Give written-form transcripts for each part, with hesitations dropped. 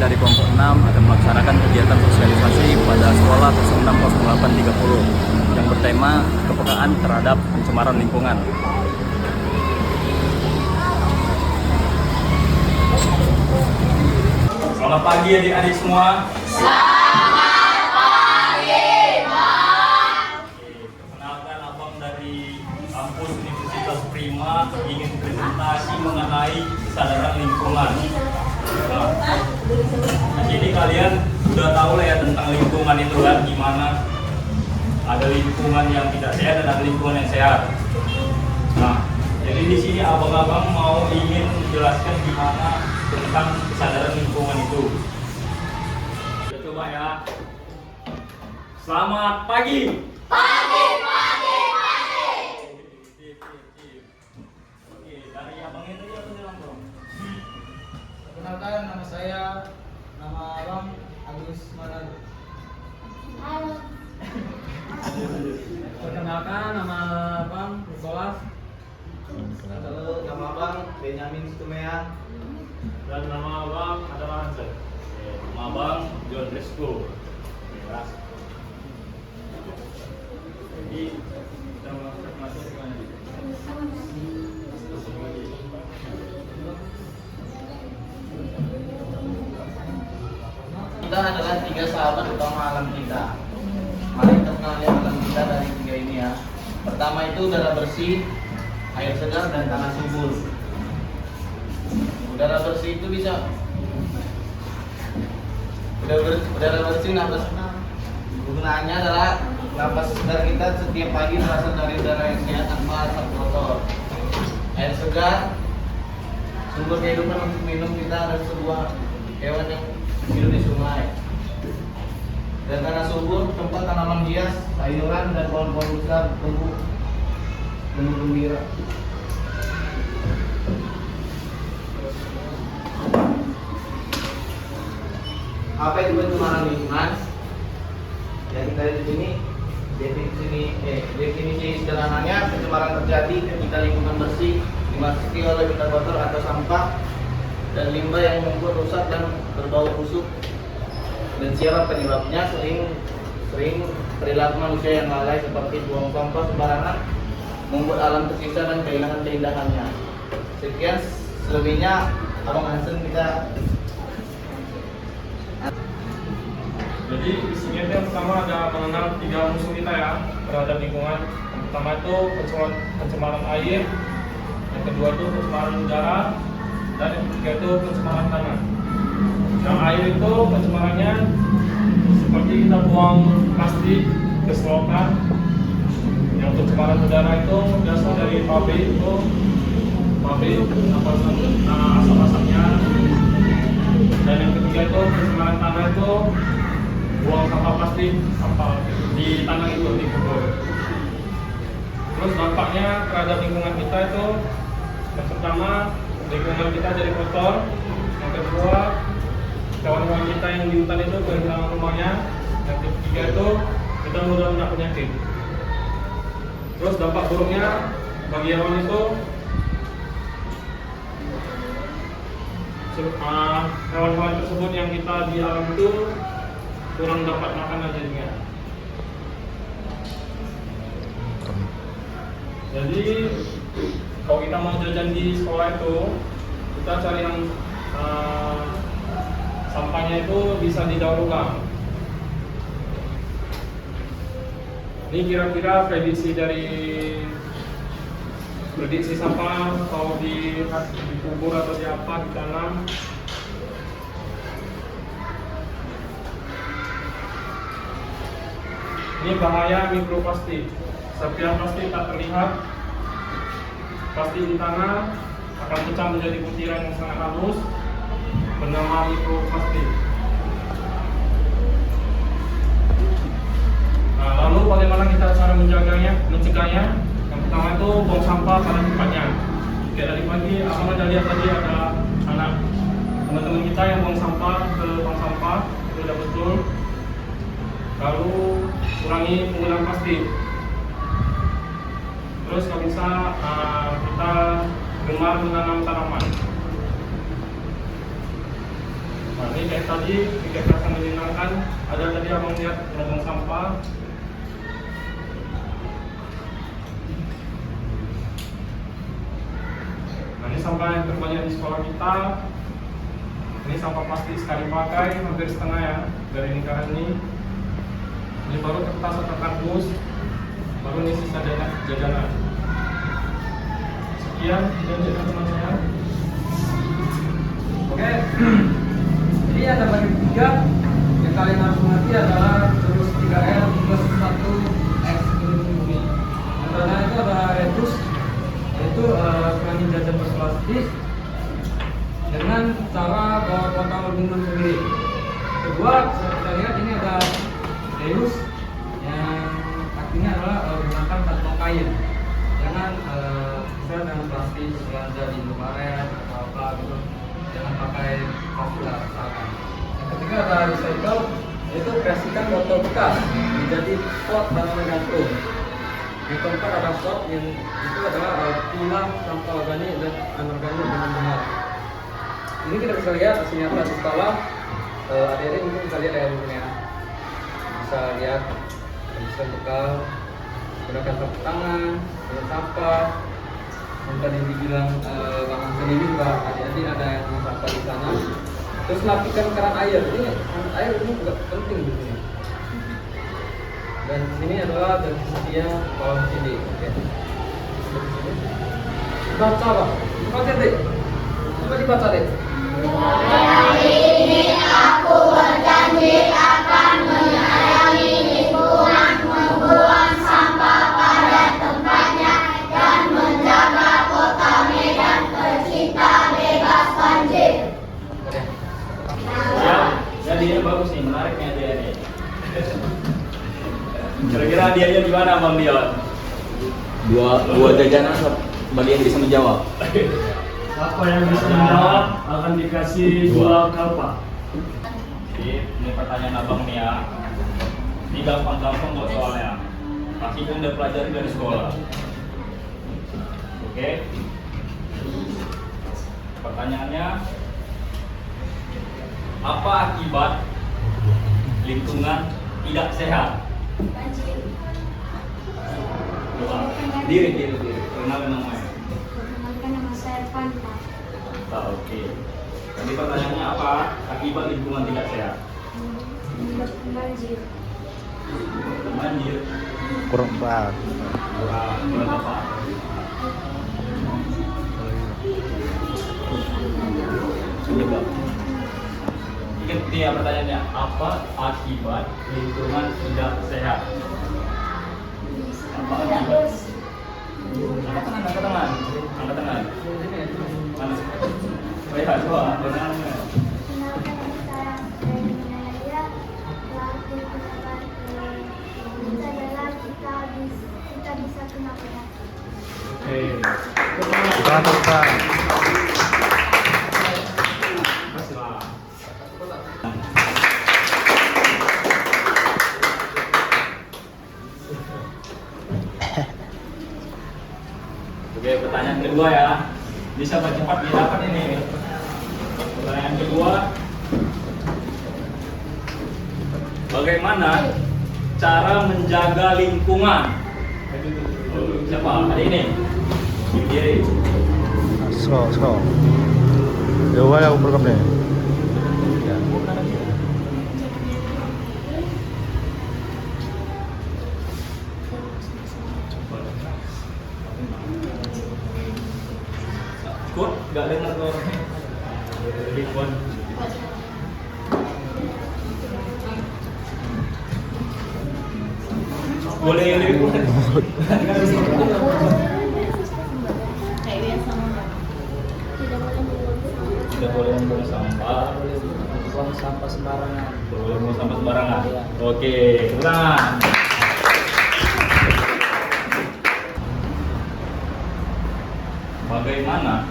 dari kelompok 6 akan melaksanakan kegiatan sosialisasi pada sekolah 060830 yang bertema kepekaan terhadap pencemaran lingkungan. Selamat pagi adik-adik semua. Selamat pagi, Pak. Perkenalkan, abang dari kampus Universitas Prima ingin presentasi mengenai kesadaran lingkungan. Nah, jadi kalian sudah tahu lah ya tentang lingkungan itu kan gimana. Ada lingkungan yang tidak sehat dan ada lingkungan yang sehat. Nah, jadi di sini abang-abang mau ingin menjelaskan gimana tentang kesadaran lingkungan itu. Kita coba ya. Selamat pagi. Pagi, pagi, pagi. Oke, dari abang itu ya bilang dong. Perkenalkan, nama saya, nama Abang Agus Manado. Perkenalkan, nama Abang Nicholas. Halo, nama Abang Benyamin Situmea. Dan nama abang adalah Hansen. Nama abang John Resko. Ya. Jadi kita masuk ke mana? Kita adalah 3 sahabat utama alam kita. Mari kita kenali alam kita dari 3 ini ya. Pertama itu udara bersih, air segar, dan tanah subur. Udara bersih itu bisa udara bersih napas. Gunanya adalah napas segar kita setiap pagi berasal dari udara yang sehat tanpa asap kotor. Air segar, sumber kehidupan untuk minum kita ada sebuah hewan yang hidup di sungai. Dan tanah subur, tempat tanaman hias, sayuran, dan pohon-pohon besar tumbuh dengan gembira. Apa itu pencemaran lingkungan? Yang kita lihat di sini definisi sederhananya, pencemaran terjadi ketika lingkungan bersih dimasuki oleh benda kotor atau sampah dan limbah yang membuat rusak dan berbau busuk. Dan siapa penyebabnya? Sering perilaku manusia yang lalai seperti buang sampah sembarangan membuat alam tersiksa dan kehilangan keindahannya. Sekian, selebihnya Abang Hansen kita. Jadi di sini itu yang pertama ada mengenal 3 musuh kita ya terhadap lingkungan. Yang pertama itu pencemaran air, yang kedua itu pencemaran udara, dan yang ketiga itu pencemaran tanah. Yang air itu pencemarannya seperti kita buang plastik ke selokan. Yang pencemaran udara itu berasal dari pabrik asap-asapnya. Dan yang ketiga itu pencemaran tanah itu buang sampah plastik di tanah itu di kubur. Terus dampaknya terhadap lingkungan kita itu yang pertama lingkungan kita jadi kotor, yang kedua kawan-kawan kita yang di hutan itu kehilangan rumahnya, yang ketiga itu kita mudah kena penyakit. Terus dampak buruknya bagi hewan itu hewan-hewan tersebut yang kita di alam itu kurang dapat makanan jadinya. Jadi kalau kita mau jajan di sekolah itu kita cari yang sampahnya itu bisa didaur ulang. Ini kira-kira prediksi sampah kalau di kubur atau di apa di tanam. Ini bahaya mikroplastik. Serpihan plastik tak terlihat, plastik di tanah akan pecah menjadi butiran yang sangat halus bernama mikroplastik. Nah, lalu bagaimana kita cara mencegahnya? Yang pertama itu buang sampah pada tempatnya. Kayak tadi pagi, abang ada lihat tadi ada anak teman-teman kita yang buang sampah ke tong sampah, itu sudah betul. Lalu kurangi penggunaan plastik. Terus kalau bisa kita gemar menanam tanaman. Nah, ini kayak tadi kegiatan menyenangkan. Ada tadi abang lihat ngomong sampah. Nah, ini sampah yang terbanyak di sekolah kita. Ini sampah plastik sekali pakai, hampir setengah ya dari lingkaran ini. Ini baru kertas atau kardus, baru ini sisa jajanan. Sekian jajanan teman saya. Oke, jadi ada bagi tiga yang kalian harus mengerti adalah terus 3R plus 1 X ini. Yang pertama itu adalah reduce, yaitu kurangi jajan plastik dengan cara bawa botol minum sendiri. Kedua, kita lihat ini ada reuse yang artinya adalah gunakan kantong kain. Jangan bisa dengan plastik belanja di Indomaret atau apa gitu. Jangan pakai plastik lah misalkan. Yang ketiga ada recycle, yaitu kreasikan botol bekas menjadi pot dan gantung. Yang keempat ada pot yang itu adalah pilah sampah organik dan anorganik dengan benar. Ini kita bisa lihat hasil nyata di sekolah. Adik-adik mungkin bisa lihat ya mungkin ya. Bisa lihat bisa bekal gunakan sapu tangan, dengan sampah. Yang tadi dibilang Bang Hansen ini juga adik-adik ada yang sampah di sana. Terus lapikan keran air. Ini keran air ini juga penting di sini. Dan di sini adalah dari sisinya kolam sini. Oke. Baca Bang. Baca deh. Coba dibaca deh. Hari ini aku berjanji akan menyayangi lingkungan, membuang sampah pada tempatnya, dan menjaga kota Medan tercipta bebas banjir. Ya, dia bagus nih, menariknya dia nih. Kira-kira hadiahnya di mana Bang Dion? Dua jajanan bagi yang bisa menjawab. Siapa yang bisa menjawab akan dikasih 2 kalpa. Ini pertanyaan abang nih ya. Ini gampang-gampang kok soalnya. Pasti kan udah pelajari dari sekolah. Oke. Pertanyaannya, apa akibat lingkungan tidak sehat? Banjir. Coba. Diri. Kenalin namanya. Perkenalkan nama saya Fanta. Oke. Jadi pertanyaannya apa? Akibat lingkungan tidak sehat? Menyebabkan banjir. Banjir. Kurang tepat. Kurang tepat. Penyebab. Ingat dia pertanyaannya, apa akibat lingkungan tidak sehat? Apa akibat? Angkat tangan. Mana? Oh ya, coba. Benarnya. Kenalkan nama saya Freddy Nadia. Lalu pendapat kita adalah kita bisa kena penyakit. Oke. Tepat. Masih lah. Oke, pertanyaan kedua ya. Bisa cepat didapat ini. Pertanyaan kedua, bagaimana cara menjaga lingkungan? Siapa? Ada ini. Diri. Scroll. Jawab yang program deh. Kut, nggak dengar tuh. Rikuan. Boleh yang lebih kuat. Tidak boleh membuang sampah. Buang sampah sembarangan. Tidak boleh membuang sampah sembarangan. Oke, tenang. Bagaimana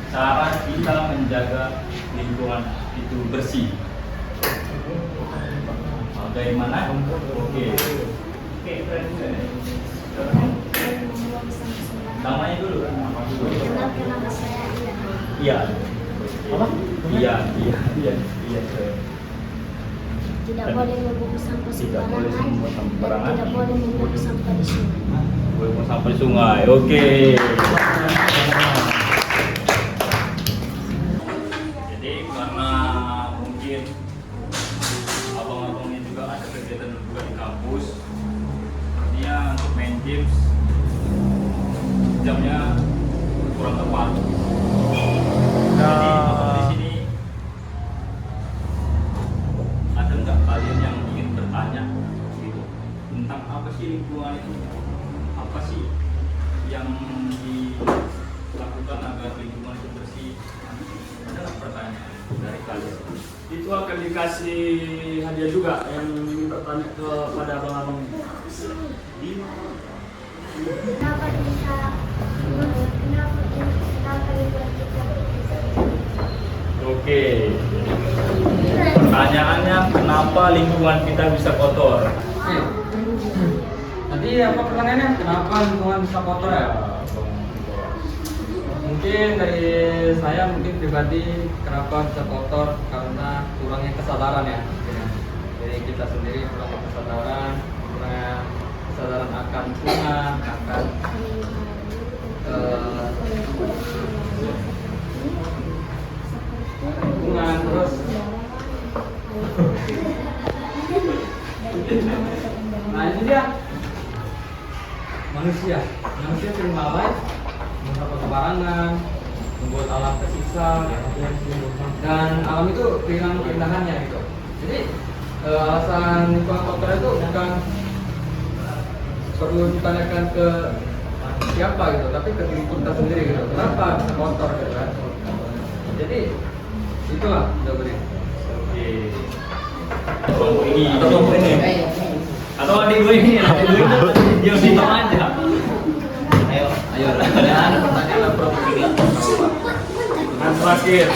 cara kita menjaga lingkungan itu bersih? Bagaimana? Oke, keren. Namanya dulu. Apa dulu? Kenalkan nama saya Iya. Iya. Apa? Iya. Tidak boleh membuang sampah Tidak boleh sembarangan. membuang sampah Dan sembarangan. tidak boleh membuang sampah di sungai. Boleh mau sampai sungai. Oke. Jadi karena mungkin abang-abangnya juga ada kegiatan juga di kampus, sepertinya untuk main games jamnya kurang tepat. Jadi abang di sini ada nggak kalian yang ingin bertanya gitu tentang apa sih lingkungan itu? Apa sih yang dilakukan agar lingkungan itu bersih? Ada nggak pertanyaan dari kalian? Itu akan dikasih hadiah juga yang bertanya kepada abang-abang. Kenapa bisa kenapa lingkungan kita bisa? Oke. Pertanyaannya kenapa lingkungan kita bisa kotor? Oke. Tadi apa pertanyaannya? Kenapa lingkungan bisa kotor ya? Mungkin dari saya pribadi kenapa bisa kotor karena kurangnya kesadaran ya. Dari kita sendiri kurangnya kesadaran akan lingkungan, akan lingkungan terus. Nah ini dia manusia sering lalai, membuat sembarangan, membuat alam tersisa, dan alam itu kehilangan keindahannya gitu. Jadi alasan lingkungan kotor itu bukan perlu ditanyakan ke siapa gitu, tapi ke diri kita sendiri gitu. Kenapa bisa kotor gitu kan? Jadi itulah jawabannya. Oke. Kelompok ini atau kelompok ini? Atau adik gue ini? Adik gue ini dia sih aja. Ayo, ada pertanyaan apa juga? Yang terakhir,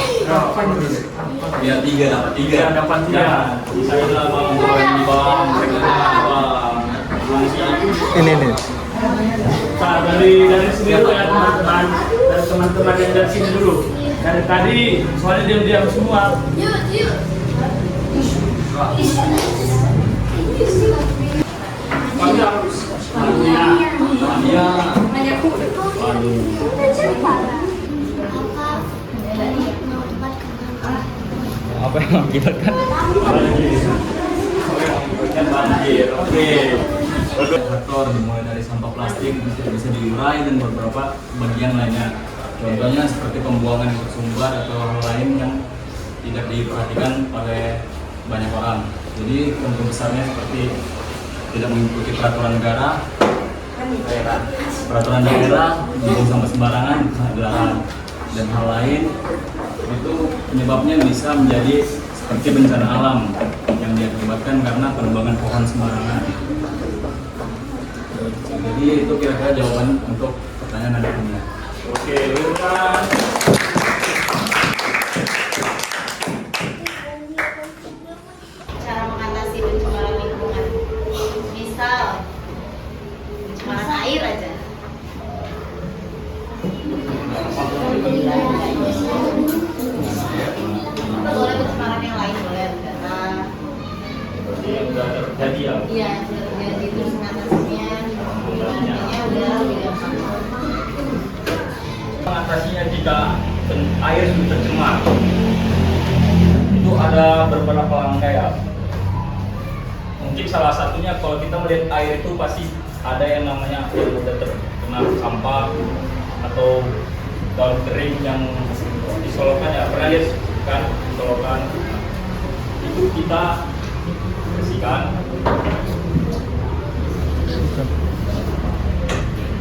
Biar 3 dapat 3. dapat tiga. Ya, saya lah bang, di bang, bang. Ini. Nah, dari sini dulu ya teman-teman, dari teman-teman yang dari sini dulu. Dari tadi soalnya diam-diam semua. Ya. Apa yang mengakibatkan banjir? Oke. Faktor dimulai dari sampah plastik bisa diurai dan beberapa bagian lainnya. Contohnya seperti pembuangan yang bersumber atau hal lain yang tidak diperhatikan oleh banyak orang. Jadi contoh besarnya seperti tidak mengikuti peraturan daerah, buang sampah sembarangan dilarang, dan hal lain itu penyebabnya bisa menjadi seperti bencana alam yang diakibatkan karena penebangan pohon sembarangan. Jadi itu kira-kira jawaban untuk pertanyaan Anda punya. Oke, Lurkan. Cara mengatasi pencemaran lingkungan, misal pencemaran air aja. Boleh pencemaran yang lain, boleh udara. Seperti yang sudah terjadi ya. Iya, sudah terjadi terus mengatasinya. Artinya udara tidak sama. Mengatasinya jika air sudah tercemar, itu ada beberapa langkah ya. Mungkin salah satunya kalau kita melihat air itu pasti ada yang namanya yang sudah terkena sampah atau daun kering yang disolokan ya, pernah lihat kan disolokan. Itu kita bersihkan,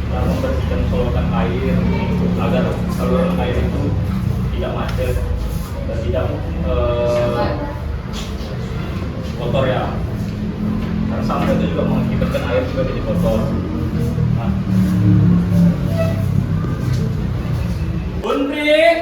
kita membersihkan solokan air agar saluran air itu tidak macet dan tidak kotor ya. Karena sampah itu juga mengakibatkan air juga jadi kotor. Nah. Unri.